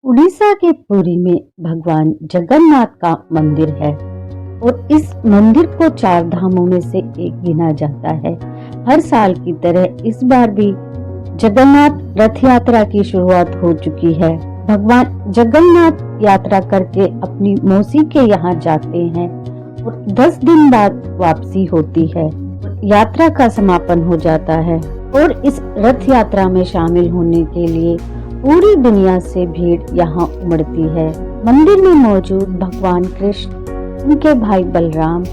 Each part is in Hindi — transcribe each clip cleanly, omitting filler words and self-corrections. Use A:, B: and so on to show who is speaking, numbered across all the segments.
A: उड़ीसा के पुरी में भगवान जगन्नाथ का मंदिर है और इस मंदिर को चार धामों में से एक गिना जाता है। हर साल की तरह इस बार भी जगन्नाथ रथ यात्रा की शुरुआत हो चुकी है। भगवान जगन्नाथ यात्रा करके अपनी मौसी के यहाँ जाते हैं और 10 दिन बाद वापसी होती है। यात्रा का समापन हो जाता है और इस रथ यात्रा में शामिल होने के लिए पूरी दुनिया से भीड़ यहाँ उमड़ती है। मंदिर में मौजूद भगवान कृष्ण, उनके भाई बलराम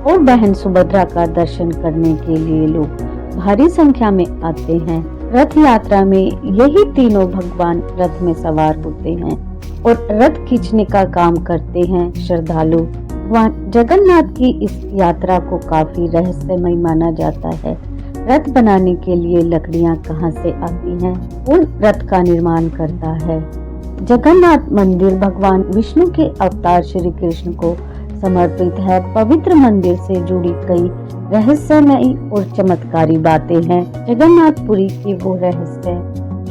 A: और बहन सुभद्रा का दर्शन करने के लिए लोग भारी संख्या में आते हैं। रथ यात्रा में यही तीनों भगवान रथ में सवार होते हैं और रथ खींचने का काम करते हैं श्रद्धालु। भगवान जगन्नाथ की इस यात्रा को काफी रहस्यमय माना जाता है। रथ बनाने के लिए लकड़ियां कहां से आती हैं? कौन रथ का निर्माण करता है? जगन्नाथ मंदिर भगवान विष्णु के अवतार श्री कृष्ण को समर्पित है। पवित्र मंदिर से जुड़ी कई रहस्यमयी और चमत्कारी बातें हैं। जगन्नाथपुरी की वो रहस्य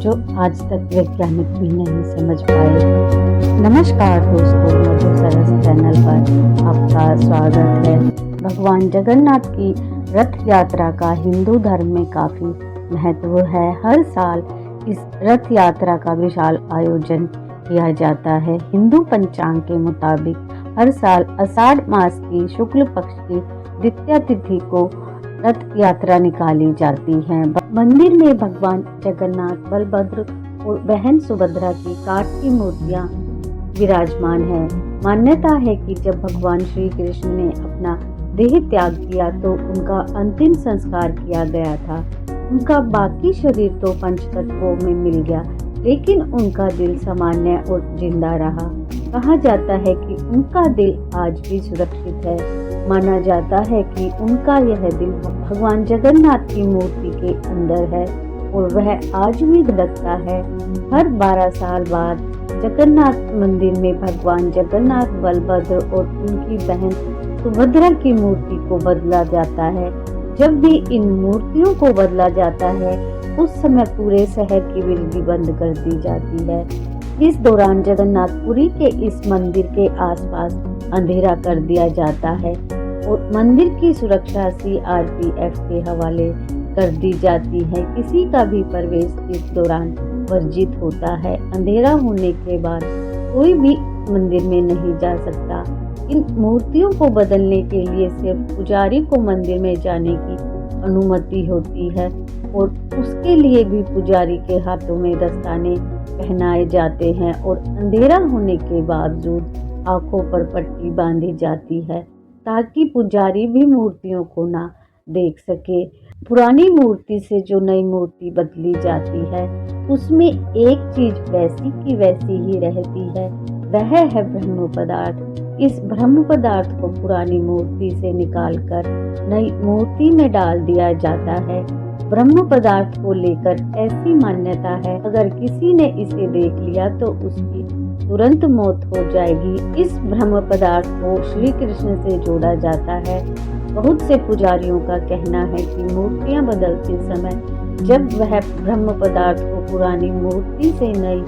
A: जो आज तक वैज्ञानिक भी नहीं समझ पाए। नमस्कार दोस्तों, मधु सरस चैनल पर आपका स्वागत है। भगवान जगन्नाथ की रथ यात्रा का हिंदू धर्म में काफी महत्व है। हर साल इस रथ यात्रा का विशाल आयोजन किया जाता है। हिंदू पंचांग के मुताबिक हर साल आषाढ़ मास की शुक्ल पक्ष की द्वितीया तिथि को रथ यात्रा निकाली जाती है। मंदिर में भगवान जगन्नाथ, बलभद्र और बहन सुभद्रा की काठ की मूर्तियां विराजमान है। मान्यता है कि जब भगवान श्री कृष्ण ने अपना देह त्याग किया तो उनका अंतिम संस्कार किया गया था। उनका बाकी शरीर तो पंचतत्वों में मिल गया, लेकिन उनका दिल सामान्य और जिंदा रहा। कहा जाता है कि उनका दिल आज भी सुरक्षित है। माना जाता है कि उनका यह दिल भगवान जगन्नाथ की मूर्ति के अंदर है और वह आज भी धड़कता है। हर 12 साल बाद जगन्नाथ मंदिर में भगवान जगन्नाथ, बलभद्र और उनकी बहन सुभद्रा की मूर्ति को बदला जाता है। जब भी इन मूर्तियों को बदला जाता है उस समय पूरे शहर की बिजली बंद कर दी जाती है। इस दौरान जगन्नाथपुरी के इस मंदिर के आसपास अंधेरा कर दिया जाता है और मंदिर की सुरक्षा CRPF के हवाले कर दी जाती है। किसी का भी प्रवेश इस दौरान वर्जित होता है। अंधेरा होने के बाद कोई भी मंदिर में नहीं जा सकता। इन मूर्तियों को बदलने के लिए सिर्फ पुजारी को मंदिर में जाने की अनुमति होती है और उसके लिए भी पुजारी के हाथों में दस्ताने पहनाए जाते हैं और अंधेरा होने के बावजूद आंखों पर पट्टी बांधी जाती है ताकि पुजारी भी मूर्तियों को ना देख सके। पुरानी मूर्ति से जो नई मूर्ति बदली जाती है उसमें एक चीज वैसी की वैसी ही रहती है, वह है ब्रह्म पदार्थ। इस ब्रह्म पदार्थ को पुरानी मूर्ति से निकालकर नई मूर्ति में डाल दिया जाता है। ब्रह्म पदार्थ को लेकर ऐसी मान्यता है, अगर किसी ने इसे देख लिया तो उसकी तुरंत मौत हो जाएगी। इस ब्रह्म पदार्थ को श्री कृष्ण से जोड़ा जाता है। बहुत से पुजारियों का कहना है कि मूर्तियां बदलते समय जब वह ब्रह्म पदार्थ को पुरानी मूर्ति से नई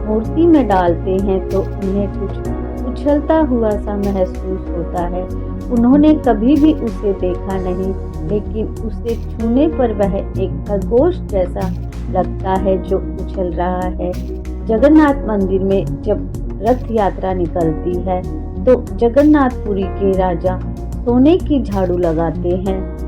A: मूर्ति में डालते हैं तो उन्हें कुछ उछलता हुआ सा महसूस होता है। उन्होंने कभी भी उसे देखा नहीं, लेकिन उसे छूने पर वह एक खरगोश जैसा लगता है जो उछल रहा है। जगन्नाथ मंदिर में जब रथ यात्रा निकलती है तो जगन्नाथपुरी के राजा सोने की झाड़ू लगाते हैं।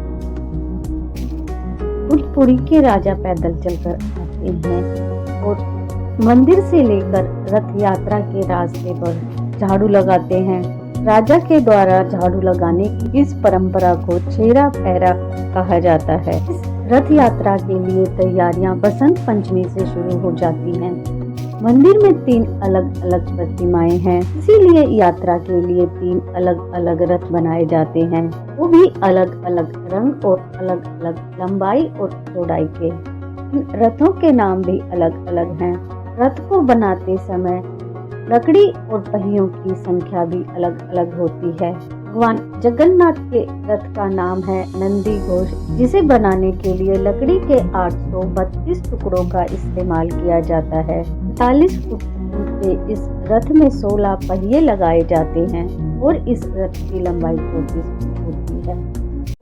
A: पुरी के राजा पैदल चलकर आते हैं और मंदिर से लेकर रथ यात्रा के रास्ते पर झाड़ू लगाते हैं। राजा के द्वारा झाड़ू लगाने की इस परंपरा को छेरा पैरा कहा जाता है। इस रथ यात्रा के लिए तैयारियां बसंत पंचमी से शुरू हो जाती हैं। मंदिर में 3 अलग अलग प्रतिमाएं हैं, इसीलिए यात्रा के लिए 3 अलग अलग रथ बनाए जाते हैं, वो भी अलग अलग रंग और अलग अलग लंबाई और चौड़ाई के। इन रथों के नाम भी अलग अलग हैं। रथ को बनाते समय लकड़ी और पहियों की संख्या भी अलग अलग होती है। भगवान जगन्नाथ के रथ का नाम है नंदी घोष, जिसे बनाने के लिए लकड़ी के 832 टुकड़ों का इस्तेमाल किया जाता है। 45 फुट पे इस रथ में 16 पहिए लगाए जाते हैं और इस रथ की लंबाई 34 फीट होती है।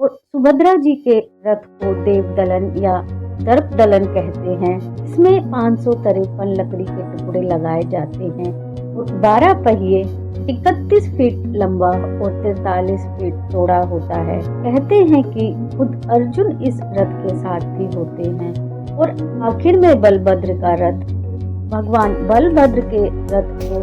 A: और सुभद्रा जी के रथ को देवदलन या दर्पदलन कहते हैं। इसमें 553 लकड़ी के टुकड़े लगाए जाते हैं और 12 पहिए 31 फीट लंबा और 43 फीट चौड़ा होता है। कहते हैं कि खुद अर्जुन इस रथ के सारथी होते हैं। और आखिर में बलभद्र का रथ, भगवान बलभद्र के रथ को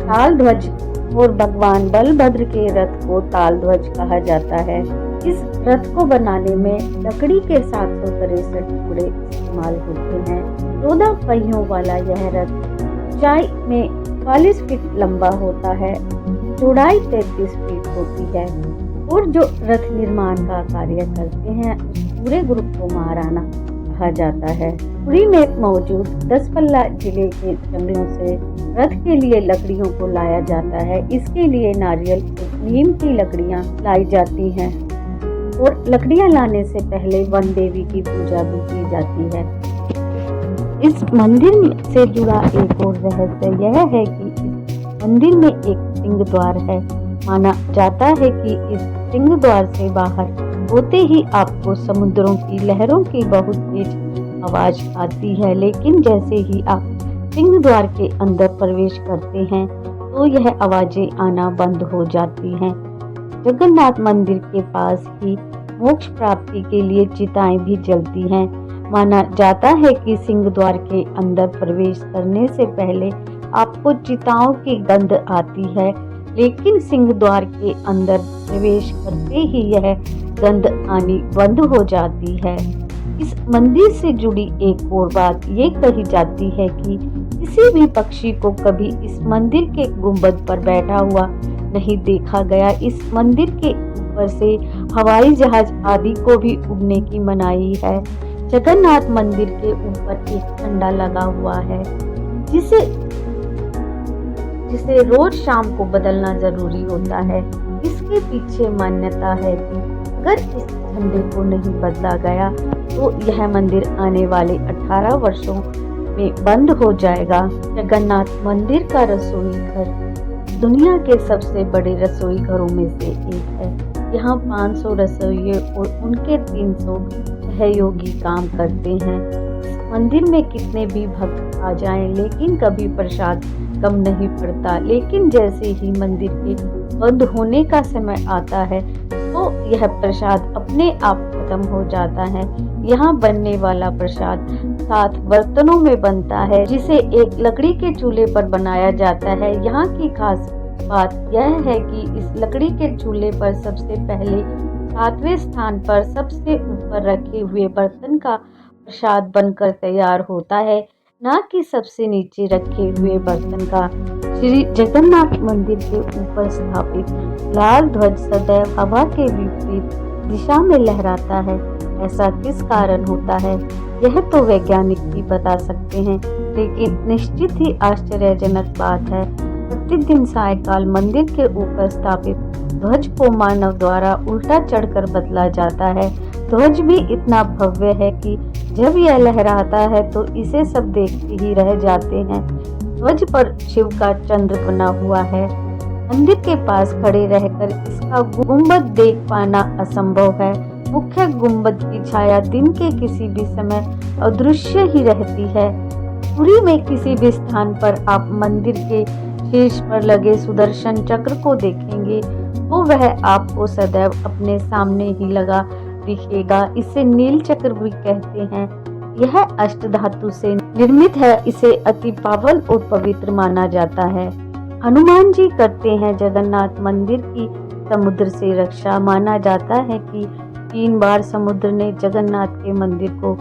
A: तालध्वज और भगवान बलभद्र के रथ को तालध्वज कहा जाता है। इस रथ को बनाने में लकड़ी के 763 टुकड़े इस्तेमाल होते हैं। 14 पहियों वाला यह रथ ऊंचाई में 40 फीट लंबा होता है, चौड़ाई 33 फीट होती है। और जो रथ निर्माण का कार्य करते हैं उस पूरे ग्रुप को महाराणा कहा जाता है। पुरी में मौजूद दसपल्ला जिले के जंगलों से रथ के लिए लकड़ियों को लाया जाता है। इसके लिए नारियल और नीम की लकड़ियां लाई जाती हैं और लकड़ियां लाने से पहले वन देवी की पूजा भी की जाती है। इस मंदिर से जुड़ा एक और रहस्य यह है कि इस मंदिर में एक सिंह द्वार है। माना जाता है कि इस सिंह द्वार से बाहर होते ही आपको समुद्रों की लहरों की बहुत तेज आवाज आती है, लेकिन जैसे ही आप सिंह द्वार के अंदर प्रवेश करते हैं तो यह आवाजें आना बंद हो जाती हैं। जगन्नाथ मंदिर के पास ही मोक्ष प्राप्ति के लिए चिताएं भी जलती हैं। माना जाता है कि सिंह द्वार के अंदर प्रवेश करने से पहले आपको चिताओं की गंध आती है, लेकिन सिंह द्वार के अंदर प्रवेश करते ही यह गंध आनी बंद हो जाती है। इस मंदिर से जुड़ी एक और बात ये कही जाती है कि किसी भी पक्षी को कभी इस मंदिर के गुंबद पर बैठा हुआ नहीं देखा गया। इस मंदिर के ऊपर से हवाई जहाज आदि को भी उड़ने की मनाही है। जगन्नाथ मंदिर के ऊपर एक झंडा लगा हुआ है जिसे रोज शाम को बदलना जरूरी होता है। इसके पीछे मान्यता है कि अगर इस झंडे को नहीं बदला गया तो यह मंदिर आने वाले 18 वर्षों में बंद हो जाएगा। जगन्नाथ मंदिर का रसोई घर दुनिया के सबसे बड़े रसोई घरों में से एक है। यहाँ 500 रसोइये और उनके 300 सहयोगी काम करते हैं। मंदिर में कितने भी भक्त आ जाएं, लेकिन कभी प्रसाद कम नहीं पड़ता। लेकिन जैसे ही मंदिर के बंद होने का समय आता है तो यह प्रसाद अपने आप खत्म हो जाता है। यहाँ बनने वाला प्रसाद 7 बर्तनों में बनता है, जिसे एक लकड़ी के चूल्हे पर बनाया जाता है। यहाँ की खास बात यह है कि इस लकड़ी के चूल्हे पर सबसे पहले 7वें स्थान पर सबसे ऊपर रखे हुए बर्तन का प्रसाद बनकर तैयार होता है, न कि सबसे नीचे रखे हुए बर्तन का। श्री जगन्नाथ मंदिर के ऊपर स्थापित लाल ध्वज सदैव हवा के विपरीत दिशा में लहराता है। ऐसा किस कारण होता है यह तो वैज्ञानिक ही बता सकते हैं, लेकिन निश्चित ही आश्चर्यजनक बात है। प्रतिदिन सायकाल मंदिर के ऊपर स्थापित ध्वज को मानव द्वारा उल्टा चढ़कर बदला जाता है। ध्वज भी इतना भव्य है कि जब यह लहराता है तो इसे सब देखते ही रह जाते हैं। ध्वज पर शिव का चंद्र बना हुआ है। मंदिर के पास खड़े रहकर इसका गुंबद देख पाना असंभव है। मुख्य गुंबद की छाया दिन के किसी भी समय अदृश्य ही रहती है। पुरी में किसी भी स्थान पर आप मंदिर के शीर्ष पर लगे सुदर्शन चक्र को देखेंगे तो वह आपको सदैव अपने सामने ही लगा दिखेगा। इसे नील चक्र भी कहते हैं। यह अष्ट धातु से निर्मित है। इसे अति पावन और पवित्र माना जाता है। हनुमान जी करते हैं जगन्नाथ मंदिर की समुद्र से रक्षा। माना जाता है कि 3 बार समुद्र ने जगन्नाथ के मंदिर को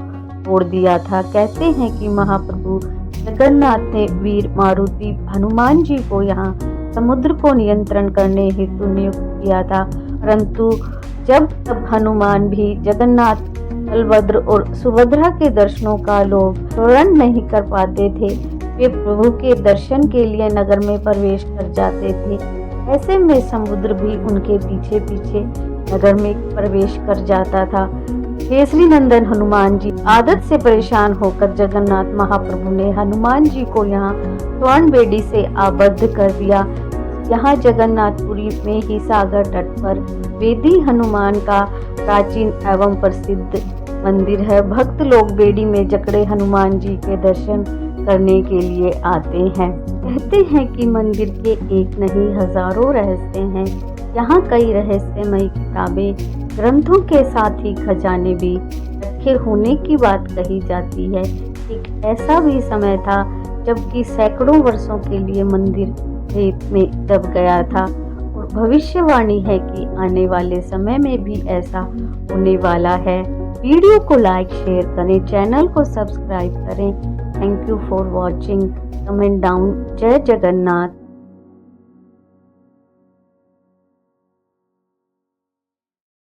A: तोड़ दिया था। कहते हैं कि महाप्रभु जगन्नाथ ने वीर मारुति हनुमान जी को यहाँ समुद्र को नियंत्रण करने हेतु नियुक्त किया था, परंतु जब तब हनुमान भी जगन्नाथ, बलभद्र और सुभद्रा के दर्शनों का लोभ पूर्ण नहीं कर पाते थे। वे प्रभु के दर्शन के लिए नगर में प्रवेश कर जाते थे। ऐसे में समुद्र भी उनके पीछे पीछे नगर में प्रवेश कर जाता था। केसरी नंदन हनुमान जी आदत से परेशान होकर जगन्नाथ महाप्रभु ने हनुमान जी को यहाँ स्वर्ण बेड़ी से आबद्ध कर दिया। यहाँ जगन्नाथपुरी में ही सागर तट पर वेदी हनुमान का प्राचीन एवं प्रसिद्ध मंदिर है। भक्त लोग बेड़ी में जकड़े हनुमान जी के दर्शन करने के लिए आते हैं। कहते हैं कि मंदिर के एक नहीं हजारों रहस्य हैं। यहाँ कई रहस्यमयी किताबें, ग्रंथों के साथ ही खजाने भी रखे होने की बात कही जाती है। एक ऐसा भी समय था जबकि सैकड़ों वर्षों के लिए मंदिर रेत में दब गया था और भविष्यवाणी है कि आने वाले समय में भी ऐसा होने वाला है। वीडियो को लाइक शेयर करें, चैनल को सब्सक्राइब करें। Thank you for watching. Comment down. जय जगन्नाथ।